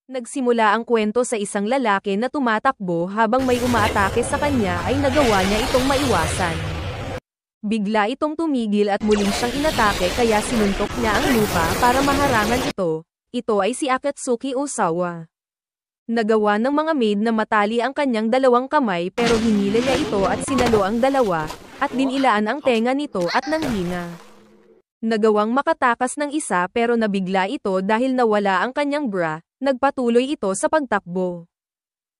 Nagsimula ang kwento sa isang lalaki na tumatakbo habang may umaatake sa kanya ay nagawa niya itong maiwasan. Bigla itong tumigil at muling siyang inatake kaya sinuntok niya ang lupa para maharangan ito. Ito ay si Akatsuki Osawa. Nagawa ng mga maid na matali ang kanyang dalawang kamay pero hinila niya ito at sinalo ang dalawa, at dinilaan ang tenga nito at nanghina. Nagawang makatakas ng isa pero nabigla ito dahil nawala ang kanyang bra. Nagpatuloy ito sa pagtakbo.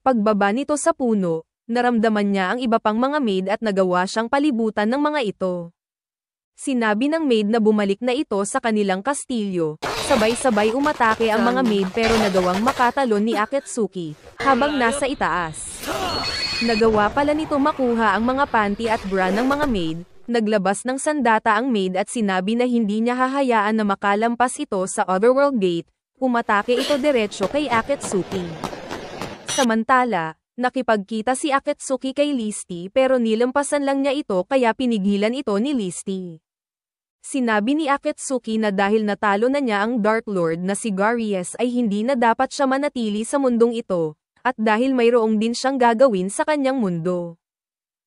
Pagbaba nito sa puno, naramdaman niya ang iba pang mga maid at nagawa siyang palibutan ng mga ito. Sinabi ng maid na bumalik na ito sa kanilang kastilyo. Sabay-sabay umatake ang mga maid pero nagawang makatalon ni Akatsuki habang nasa itaas. Nagawa pala nito makuha ang mga panty at bra ng mga maid. Naglabas ng sandata ang maid at sinabi na hindi niya hahayaan na makalampas ito sa Otherworld Gate. Umatake ito diretsyo kay Akatsuki. Samantala, nakipagkita si Akatsuki kay Listy pero nilampasan lang niya ito kaya pinigilan ito ni Listy. Sinabi ni Akatsuki na dahil natalo na niya ang Dark Lord na si Garies ay hindi na dapat siya manatili sa mundong ito, at dahil mayroong din siyang gagawin sa kanyang mundo.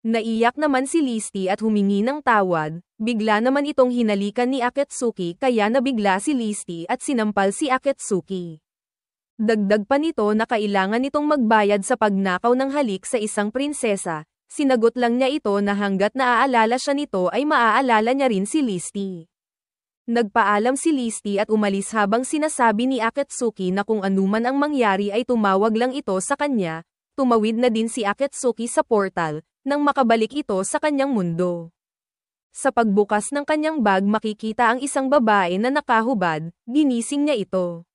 Naiyak naman si Listy at humingi ng tawad, bigla naman itong hinalikan ni Akatsuki kaya nabigla si Listy at sinampal si Akatsuki. Dagdag pa nito na kailangan nitong magbayad sa pagnakaw ng halik sa isang prinsesa, sinagot lang niya ito na hanggat naaalala siya nito ay maaalala niya rin si Listy. Nagpaalam si Listy at umalis habang sinasabi ni Akatsuki na kung anuman ang mangyari ay tumawag lang ito sa kanya. Tumawid na din si Akatsuki sa portal, nang makabalik ito sa kanyang mundo. Sa pagbukas ng kanyang bag makikita ang isang babae na nakahubad, ginising niya ito.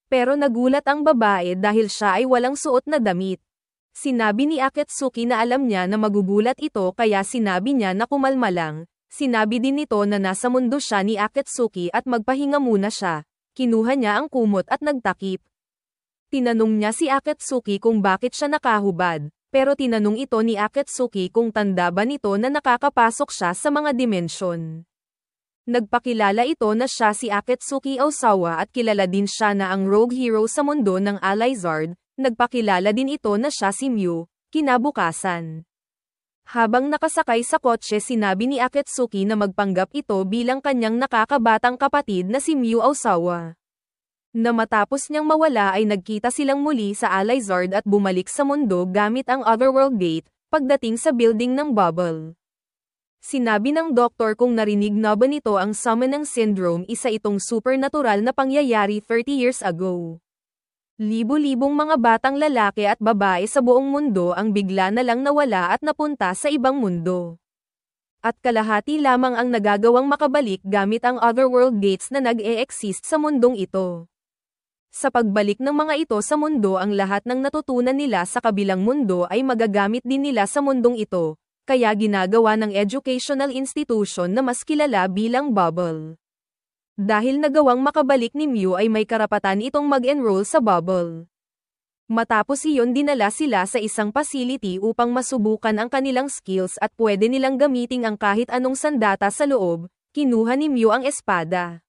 Pero nagulat ang babae dahil siya ay walang suot na damit. Sinabi ni Akatsuki na alam niya na magugulat ito kaya sinabi niya na kumalma lang. Sinabi din nito na nasa mundo siya ni Akatsuki at magpahinga muna siya. Kinuha niya ang kumot at nagtakip. Tinanong niya si Akatsuki kung bakit siya nakahubad. Pero tinanong ito ni Akatsuki kung tanda ba nito na nakakapasok siya sa mga dimensyon. Nagpakilala ito na siya si Akatsuki Osawa at kilala din siya na ang rogue hero sa mundo ng Alizard. Nagpakilala din ito na siya si Mew, kinabukasan. Habang nakasakay sa kotse sinabi ni Akatsuki na magpanggap ito bilang kanyang nakakabatang kapatid na si Mew Osawa. Na matapos niyang mawala ay nagkita silang muli sa Alizard at bumalik sa mundo gamit ang Otherworld Gate, pagdating sa building ng Bubble. Sinabi ng doktor kung narinig na ba nito ang Summoning Syndrome, isa itong supernatural na pangyayari 30 years ago. Libo-libong mga batang lalaki at babae sa buong mundo ang bigla na lang nawala at napunta sa ibang mundo. At kalahati lamang ang nagagawang makabalik gamit ang Otherworld Gates na nag-e-exist sa mundong ito. Sa pagbalik ng mga ito sa mundo ang lahat ng natutunan nila sa kabilang mundo ay magagamit din nila sa mundong ito, kaya ginagawa ng educational institution na mas kilala bilang Bubble. Dahil nagawang makabalik ni Mew ay may karapatan itong mag-enroll sa Bubble. Matapos iyon dinala sila sa isang facility upang masubukan ang kanilang skills at pwede nilang gamiting ang kahit anong sandata sa loob, kinuha ni Mew ang espada.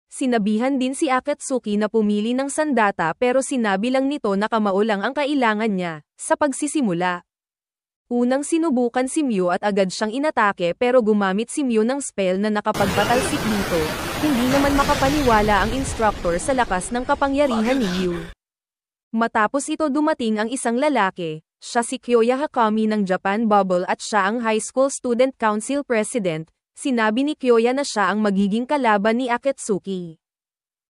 Sinabihan din si Akatsuki na pumili ng sandata pero sinabi lang nito na kamao lang ang kailangan niya, sa pagsisimula. Unang sinubukan si Mew at agad siyang inatake pero gumamit si Mew ng spell na nakapagpatalsik dito, hindi naman makapaniwala ang instructor sa lakas ng kapangyarihan ni Mew. Matapos ito dumating ang isang lalaki, siya si Kyoya Hakami ng Japan Bubble at siya ang High School Student Council President. Sinabi ni Kyoya na siya ang magiging kalaban ni Akatsuki.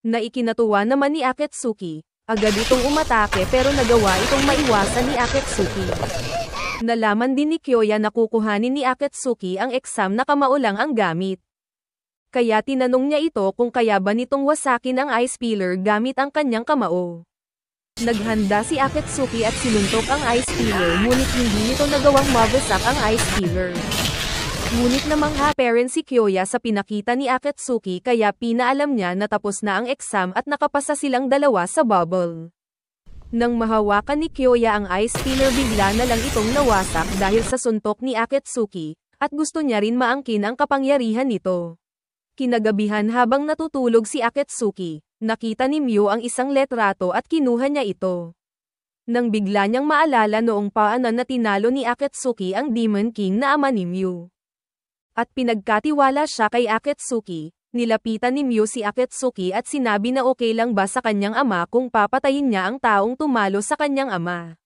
Naikinatuwa naman ni Akatsuki, agad itong umatake pero nagawa itong maiwasan ni Akatsuki. Nalaman din ni Kyoya na kukuhanin ni Akatsuki ang exam na kamao lang ang gamit. Kaya tinanong niya ito kung kaya ba nitong wasakin ang ice peeler gamit ang kanyang kamao. Naghanda si Akatsuki at sinuntok ang ice peeler ngunit hindi nito nagawang mawasak ang ice peeler. Ngunit namang ha-parent si Kyoya sa pinakita ni Akatsuki kaya pinaalam niya na tapos na ang exam at nakapasa silang dalawa sa Bubble. Nang mahawakan ni Kyoya ang ice peeler bigla na lang itong nawasak dahil sa suntok ni Akatsuki, at gusto niya rin maangkin ang kapangyarihan nito. Kinagabihan habang natutulog si Akatsuki, Nakita ni Mew ang isang letrato at kinuha niya ito. Nang bigla niyang maalala noong paanan na tinalo ni Akatsuki ang Demon King na ama ni Mew. At pinagkatiwala siya kay Akatsuki, nilapitan ni Mew si Akatsuki at sinabi na okay lang ba sa kanyang ama kung papatayin niya ang taong tumalo sa kanyang ama.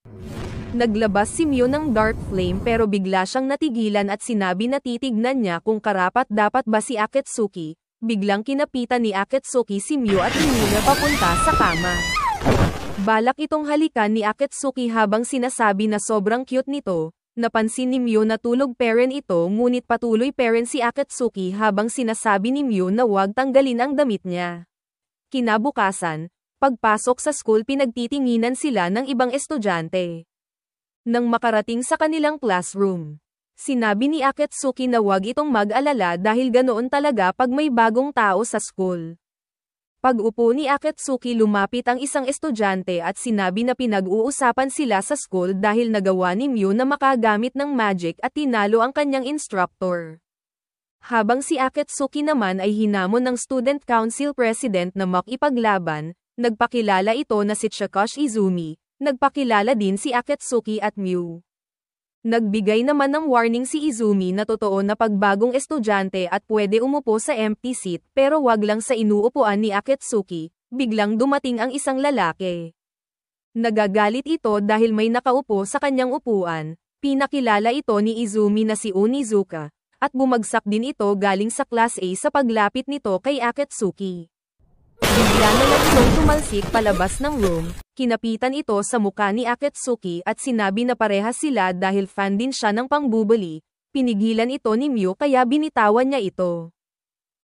Naglabas si Mew ng Dark Flame pero bigla siyang natigilan at sinabi na titignan niya kung karapat-dapat ba si Akatsuki. Biglang kinapitan ni Akatsuki si Mew at hinila papunta sa kama. Balak itong halikan ni Akatsuki habang sinasabi na sobrang cute nito. Napansin ni Mew na tulog parent ito ngunit patuloy parent si Akatsuki habang sinasabi ni Mew na huwag tanggalin ang damit niya. Kinabukasan, pagpasok sa school pinagtitinginan sila ng ibang estudyante. Nang makarating sa kanilang classroom, sinabi ni Akatsuki na huwag itong mag-alala dahil ganoon talaga pag may bagong tao sa school. Pag-upo ni Akatsuki lumapit ang isang estudyante at sinabi na pinag-uusapan sila sa school dahil nagawa ni Mew na makagamit ng magic at tinalo ang kanyang instructor. Habang si Akatsuki naman ay hinamon ng student council president na makipaglaban, nagpakilala ito na si Chikoshi Izumi, nagpakilala din si Akatsuki at Mew. Nagbigay naman ng warning si Izumi na totoo na pagbagong estudyante at pwede umupo sa empty seat pero wag lang sa inuupuan ni Akatsuki, biglang dumating ang isang lalaki. Nagagalit ito dahil may nakaupo sa kanyang upuan, pinakilala ito ni Izumi na si Onizuka, at bumagsak din ito galing sa Class A sa paglapit nito kay Akatsuki. Bigla na lang itong tumalsik palabas ng room, kinapitan ito sa muka ni Akatsuki at sinabi na parehas sila dahil fan din siya ng pangbubuli, pinigilan ito ni Mew kaya binitawan niya ito.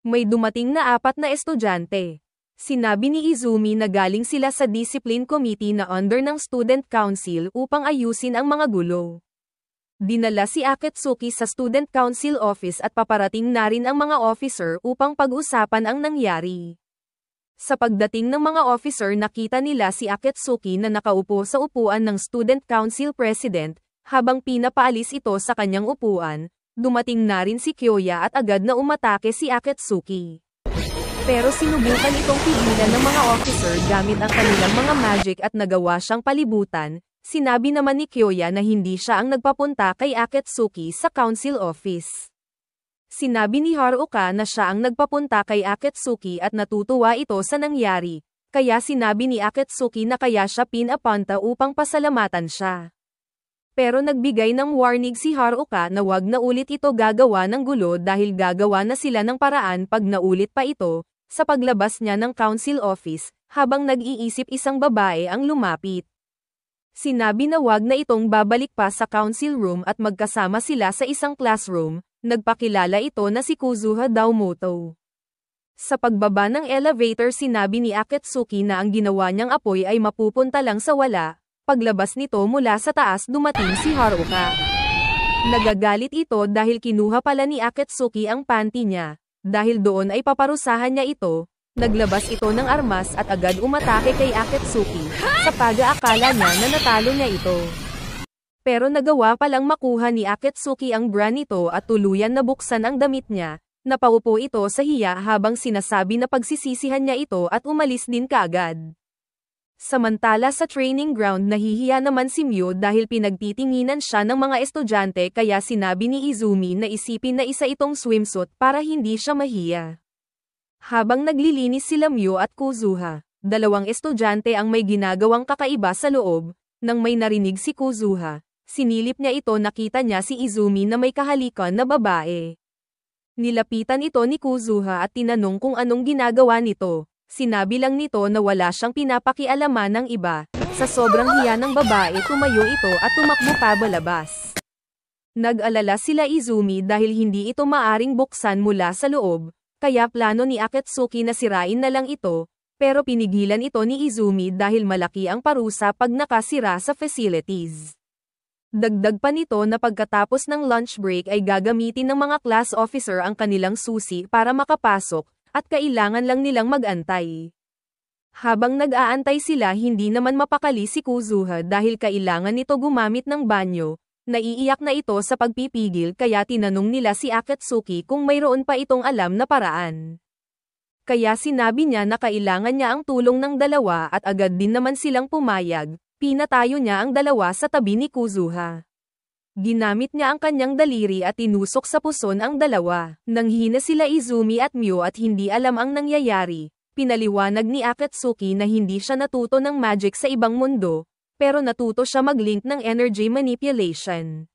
May dumating na 4 na estudyante. Sinabi ni Izumi na galing sila sa discipline committee na under ng student council upang ayusin ang mga gulo. Dinala si Akatsuki sa student council office at paparating na rin ang mga officer upang pag-usapan ang nangyari. Sa pagdating ng mga officer nakita nila si Akatsuki na nakaupo sa upuan ng student council president, habang pinapaalis ito sa kanyang upuan, dumating na rin si Kyoya at agad na umatake si Akatsuki. Pero sinubukan itong pigilan ng mga officer gamit ang kanilang mga magic at nagawa siyang palibutan. Sinabi naman ni Kyoya na hindi siya ang nagpapunta kay Akatsuki sa council office. Sinabi ni Haruka na siya ang nagpapunta kay Akatsuki at natutuwa ito sa nangyari, kaya sinabi ni Akatsuki na kaya siya pinapunta upang pasalamatan siya. Pero nagbigay ng warning si Haruka na wag na ulit ito gagawa ng gulo dahil gagawa na sila ng paraan pag naulit pa ito, sa paglabas niya ng council office, habang nag-iisip isang babae ang lumapit. Sinabi na wag na itong babalik pa sa council room at magkasama sila sa isang classroom. Nagpakilala ito na si Kuzuha Daomoto. Sa pagbaba ng elevator sinabi ni Akatsuki na ang ginawa niyang apoy ay mapupunta lang sa wala, paglabas nito mula sa taas dumating si Haruka. Nagagalit ito dahil kinuha pala ni Akatsuki ang panty niya, dahil doon ay paparusahan niya ito, naglabas ito ng armas at agad umatake kay Akatsuki, sa pag-aakala niya na natalo niya ito. Pero nagawa palang makuha ni Akatsuki ang bra nito at tuluyan na buksan ang damit niya, napaupo ito sa hiya habang sinasabi na pagsisisihan niya ito at umalis din kaagad. Samantala sa training ground nahihiya naman si Mew dahil pinagtitinginan siya ng mga estudyante kaya sinabi ni Izumi na isipin na isa itong swimsuit para hindi siya mahiya. Habang naglilinis sila Mew at Kuzuha, 2 estudyante ang may ginagawang kakaiba sa loob, nang may narinig si Kuzuha. Sinilip niya ito nakita niya si Izumi na may kahalikan na babae. Nilapitan ito ni Kuzuha at tinanong kung anong ginagawa nito. Sinabi lang nito na wala siyang pinapakialaman ng iba. Sa sobrang hiya ng babae tumayo ito at tumakbo pabalik. Nag-alala sila Izumi dahil hindi ito maaring buksan mula sa loob, kaya plano ni Akatsuki na sirain na lang ito, pero pinigilan ito ni Izumi dahil malaki ang parusa pag nakasira sa facilities. Dagdag pa nito na pagkatapos ng lunch break ay gagamitin ng mga class officer ang kanilang susi para makapasok, at kailangan lang nilang mag-antay. Habang nag-aantay sila hindi naman mapakali si Kuzuha dahil kailangan nito gumamit ng banyo, naiiyak na ito sa pagpipigil kaya tinanong nila si Akatsuki kung mayroon pa itong alam na paraan. Kaya sinabi niya na kailangan niya ang tulong ng dalawa at agad din naman silang pumayag. Pinatayo niya ang dalawa sa tabi ni Kuzuha. Ginamit niya ang kanyang daliri at tinusok sa puson ang dalawa. Nanghina sila Izumi at Myo at hindi alam ang nangyayari. Pinaliwanag ni Akatsuki na hindi siya natuto ng magic sa ibang mundo, pero natuto siya mag-link ng energy manipulation.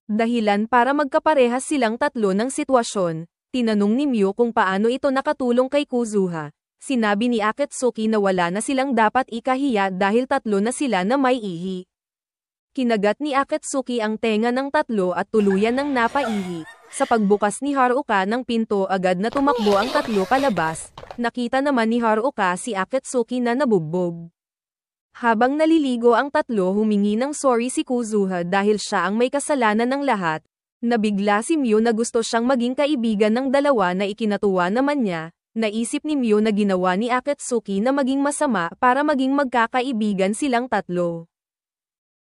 Dahilan para magkaparehas silang tatlo ng sitwasyon. Tinanong ni Myo kung paano ito nakatulong kay Kuzuha. Sinabi ni Akatsuki na wala na silang dapat ikahiya dahil tatlo na sila na may ihi. Kinagat ni Akatsuki ang tenga ng tatlo at tuluyan ng napaihi. Sa pagbukas ni Haruka ng pinto agad na tumakbo ang tatlo palabas. Nakita naman ni Haruka si Akatsuki na nabugbog. Habang naliligo ang tatlo humingi ng sorry si Kuzuha dahil siya ang may kasalanan ng lahat. Nabigla si Myo na gusto siyang maging kaibigan ng dalawa na ikinatuwa naman niya. Naisip ni Myo na ginawa ni Akatsuki na maging masama para maging magkakaibigan silang tatlo.